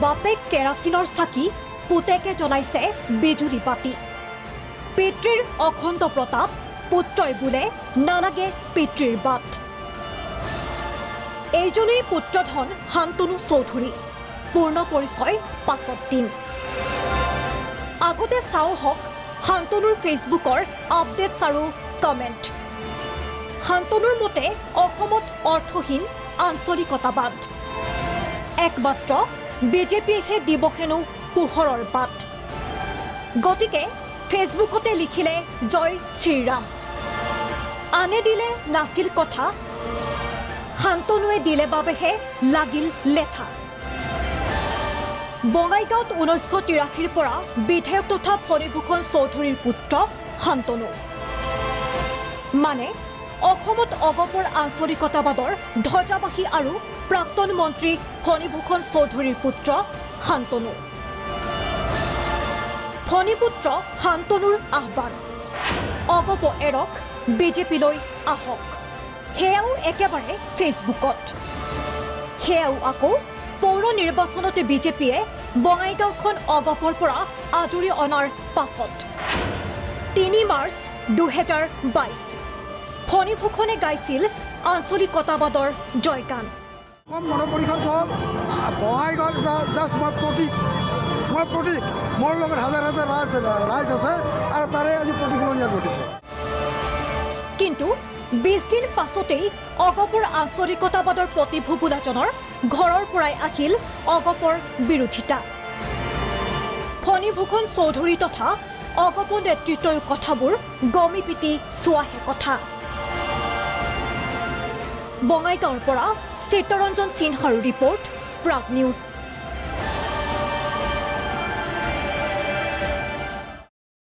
বাপেক কেৰাচিনৰ চাকি পুতেকে জ্বলাইছে বিজুলী বাতি পিতৃৰ অখণ্ড প্ৰতাপ পুত্ৰই বোলে নালাগে পিতৃৰ বাট এইজনেই পুত্ৰধন শান্তনু চৌধুৰী পূৰ্ণ পৰিচয় পাছত দিম আগতে চাও হক শান্তনুৰ ফেচবুকৰ আপডেটছ আৰু কমেণ্ট শান্তনুৰ মতে অসমত অৰ্থহীন আঞ্চলিকতাবাদ একমাত্ৰ বিজেপিয়েহে দিব হেনো পোহৰৰ বাট গতিকে ফেচবুকতে লিখিলে জয় শ্ৰীৰাম আনে দিলে নাছিল কথা শান্তনুৱে দিলে বাবেহে লাগিল লেঠা বঙাইগাঁৱত 1983ৰ পৰা বিধায়ক তথা ফণীভূষণ চৌধুৰীৰ পুত্ৰ শান্তনু মানে অসমত অগপৰ আঞ্চলিকতাবাদৰ ধ্বজাবাহী আৰু প্ৰাক্তন মন্ত্ৰী ফণীভূষণ চৌধুৰীৰ পুত্ৰ শান্তনু ফণীপুত্ৰ শান্তনুৰ আহ্বান অগপ এৰক বিজেপিলৈ আহক সেয়াও একেবাৰে ফেচবুকত সেয়াও আকৌ পৌৰ নিৰ্বাচনতে বিজেপিয়ে বঙাইগাঁওখন অগপৰ পৰা আজৰি অনাৰ পাছত 3 মাৰ্চ 2022 ফণীভূষণে গাইছিল আঞ্চলিকতাবাদৰ জয়গান মনোপৰিষদ দল বঙাইগাঁৱত জাষ্ট মই প্ৰতীক মোৰ লগত হাজাৰ হাজাৰ ৰাইজ আছে আৰু তাৰে আজি প্ৰতিফলন ইয়াত ঘটিছে কিন্তু 20 দিন পাছতেই অগপৰ আঞ্চলিকতাবাদৰ প্ৰতিভূ বোলাজনৰ ঘৰৰ পৰাই আহিল অগপৰ বিৰোধিতা ফণীভূষণ চৌধুৰী তথা অগপ নেতৃত্বৰ কথাবোৰ গমি পিটি চোৱাহে কথা বঙাইগাঁৱৰ পৰা চিত্তৰঞ্জন সিনহাৰ ৰিপৰ্ট প্ৰাগ নিউজ